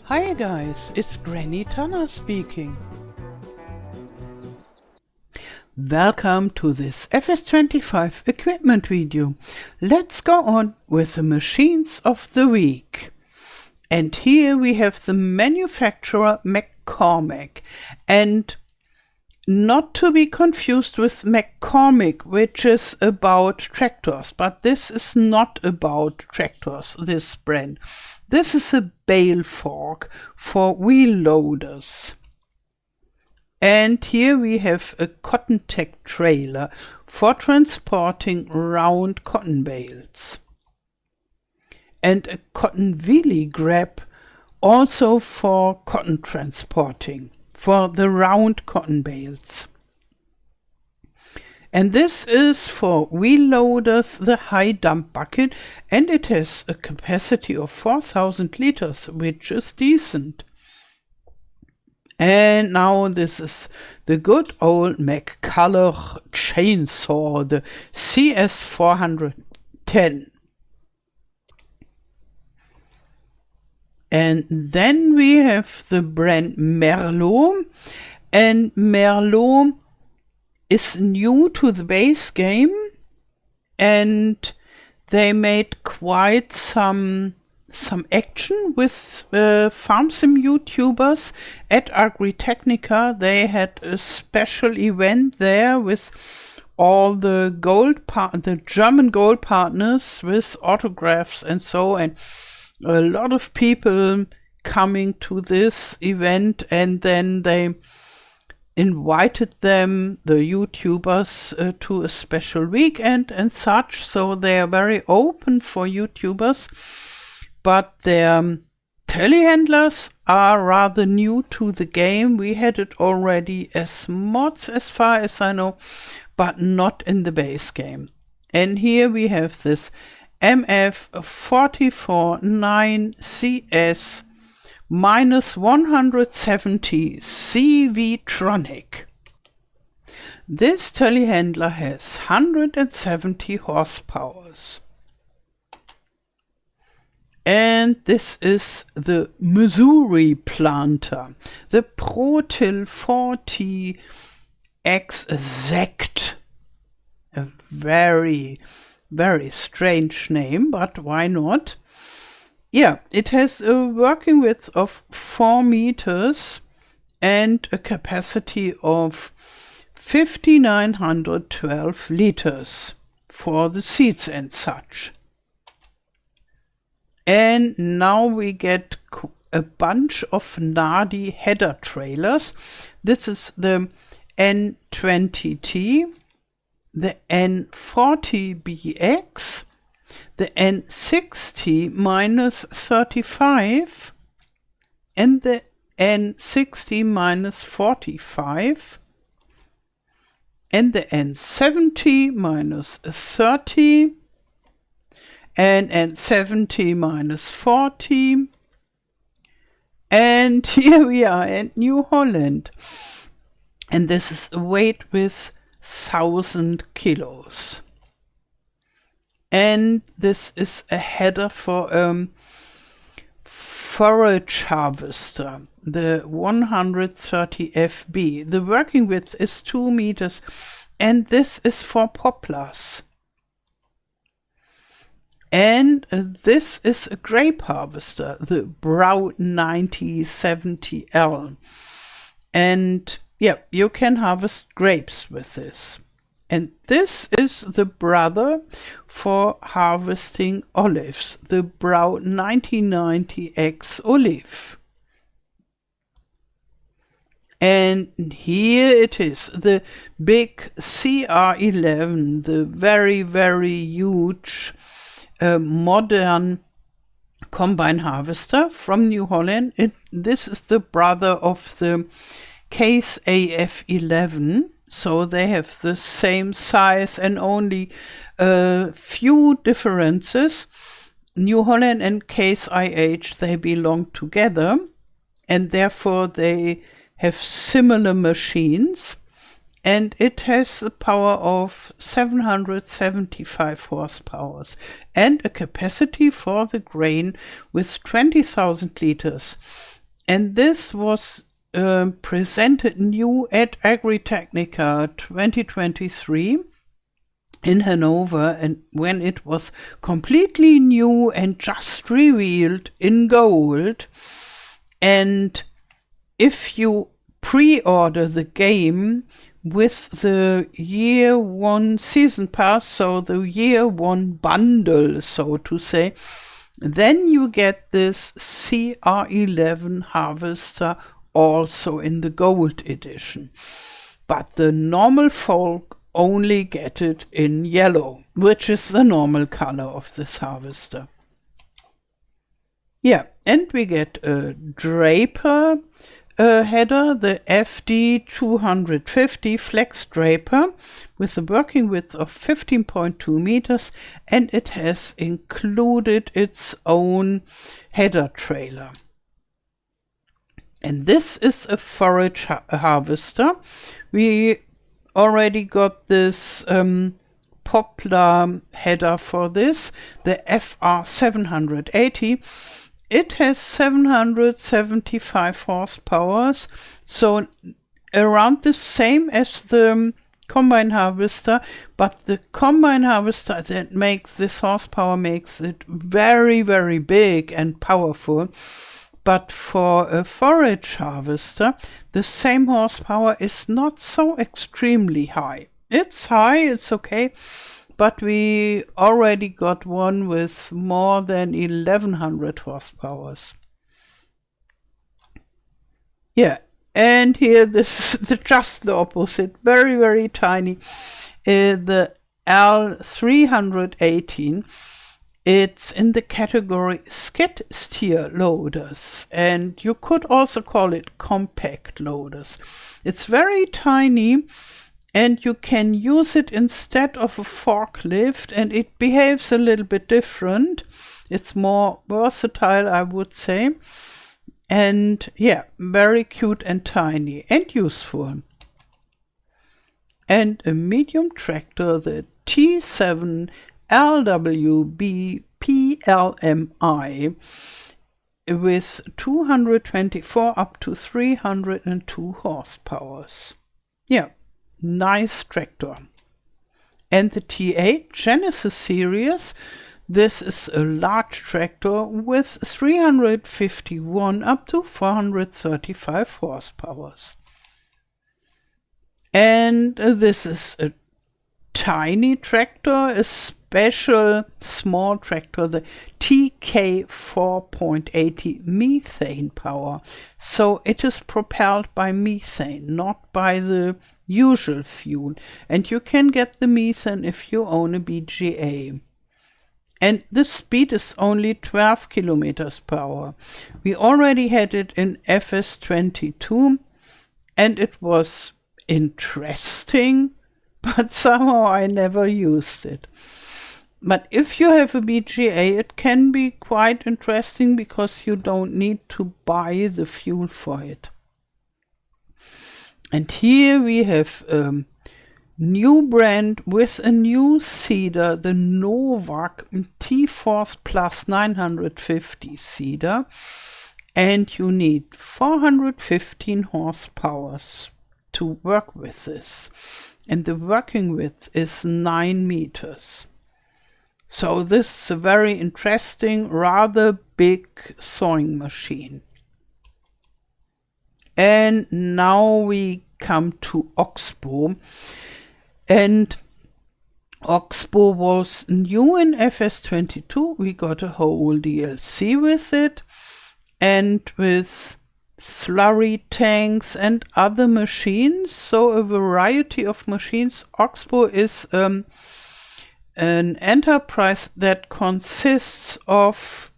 Hi guys, it's Granny Tana speaking. Welcome to this FS25 equipment video. Let's go on with the machines of the week. And here we have the manufacturer McCormack, and not to be confused with McCormack, which is about tractors, but this is not about tractors, this brand. This is a bale fork for wheel loaders. And here we have a cotton tech trailer for transporting round cotton bales. And a cotton wheelie grab also for cotton transporting, for the round cotton bales. And this is for wheel loaders, the high dump bucket, and it has a capacity of 4,000 liters, which is decent. And now this is the good old McCulloch chainsaw, the CS410. And then we have the brand Merlot, and Merlot is new to the base game, and they made quite some action with farm sim YouTubers at Agritechnica. They had a special event there with all the the German gold partners with autographs and so, and a lot of people coming to this event, and then they invited them, the YouTubers, to a special weekend and such. So they are very open for YouTubers, but their telehandlers are rather new to the game. We had it already as mods as far as I know, but not in the base game. And here we have this MF449CS -170 CV-tronic. This telehandler has 170 horsepower. And this is the Missouri planter, the Protil 40 Exact. A very strange name, but why not? Yeah, it has a working width of 4 meters and a capacity of 5,912 liters for the seats and such. And now we get a bunch of Nardi header trailers. This is the N20T, the N40BX, the N60-35, and the N60-45, and the N70-30, and N70-40, and here we are at New Holland. And this is a weight with 1,000 kilos. And this is a header for forage harvester, the 130 FB. The working width is 2 meters, and this is for poplars. And this is a grape harvester, the Brow 9070L. And yeah, you can harvest grapes with this. And this is the brother for harvesting olives, the Brow 9090X Olive. And here it is, the big CR11, the very huge modern combine harvester from New Holland. This is the brother of the Case AF11, so they have the same size and only a few differences. New Holland and Case IH, they belong together, and therefore they have similar machines. and it has the power of 775 horsepower and a capacity for the grain with 20,000 liters. And this was presented new at Agritechnica 2023 in Hanover, and when it was completely new and just revealed in gold. And if you pre-order the game with the year one season pass, so the year one bundle, so to say, then you get this CR11 harvester also in the gold edition. But the normal folk only get it in yellow, which is the normal color of this harvester. Yeah, and we get a Draper header, the FD250 Flex Draper, with a working width of 15.2 meters, and it has included its own header trailer. And this is a forage harvester. We already got this poplar header for this, the FR780. It has 775 horsepower, so around the same as the combine harvester, but the combine harvester that makes this horsepower makes it very, very big and powerful. But for a forage harvester, the same horsepower is not so extremely high. It's high, it's okay, but we already got one with more than 1100 horsepower. Yeah, and here this is just the opposite, very, very tiny. The L318. It's in the category skid steer loaders, and you could also call it compact loaders. It's very tiny, and you can use it instead of a forklift, and it behaves a little bit different. It's more versatile, I would say. And yeah, very cute and tiny and useful. And a medium tractor, the T7 LWB PLMI, with 224 up to 302 horsepower. Yeah, nice tractor. And the T8 Genesis series, this is a large tractor with 351 up to 435 horsepower. And this is a tiny tractor, a special small tractor, the TK 4.80 methane power. So it is propelled by methane, not by the usual fuel. And you can get the methane if you own a BGA. And the speed is only 12 kilometers per hour. We already had it in FS25, and it was interesting, but somehow I never used it. But if you have a BGA, it can be quite interesting because you don't need to buy the fuel for it. And here we have a new brand with a new seeder, the Novak T-Force Plus 950 seeder. And you need 415 horsepower to work with this. And the working width is 9 meters. So this is a very interesting, rather big sewing machine. And now we come to Oxbo. And Oxbo was new in FS22. We got a whole DLC with it. And with slurry tanks and other machines, so a variety of machines. Oxbo is an enterprise that consists of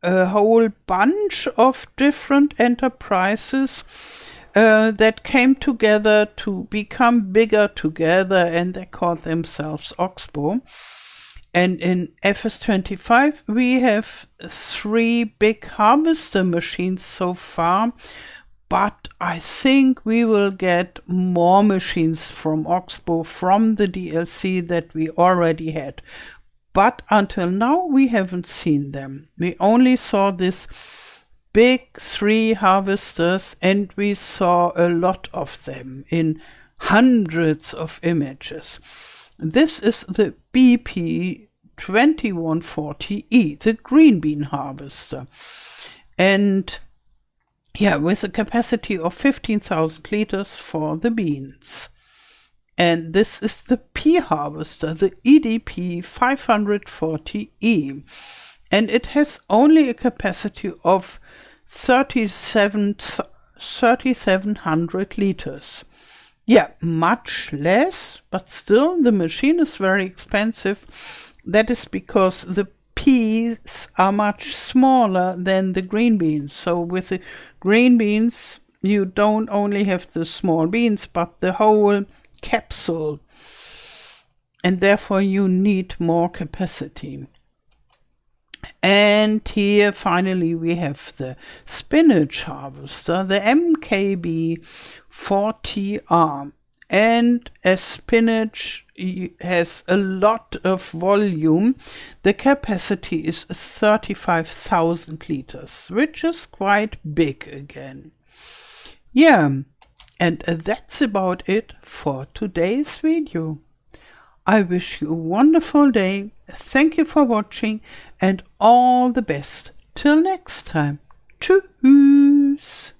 a whole bunch of different enterprises that came together to become bigger together, and they called themselves Oxbo. And in FS25 we have 3 big harvester machines so far, but I think we will get more machines from Oxbo from the DLC that we already had. But until now, we haven't seen them. We only saw this big 3 harvesters, and we saw a lot of them in hundreds of images. This is the BP2140E, the green bean harvester. And yeah, with a capacity of 15,000 liters for the beans. And this is the pea harvester, the EDP 540E. And it has only a capacity of 3,700 liters. Yeah, much less, but still the machine is very expensive. That is because the peas are much smaller than the green beans. So with the green beans, you don't only have the small beans, but the whole capsule. And therefore you need more capacity. And here finally we have the spinach harvester, the MKB40R. And as spinach has a lot of volume, the capacity is 35,000 liters, which is quite big again. Yeah, and that's about it for today's video. I wish you a wonderful day. Thank you for watching and all the best. Till next time. Tschüss.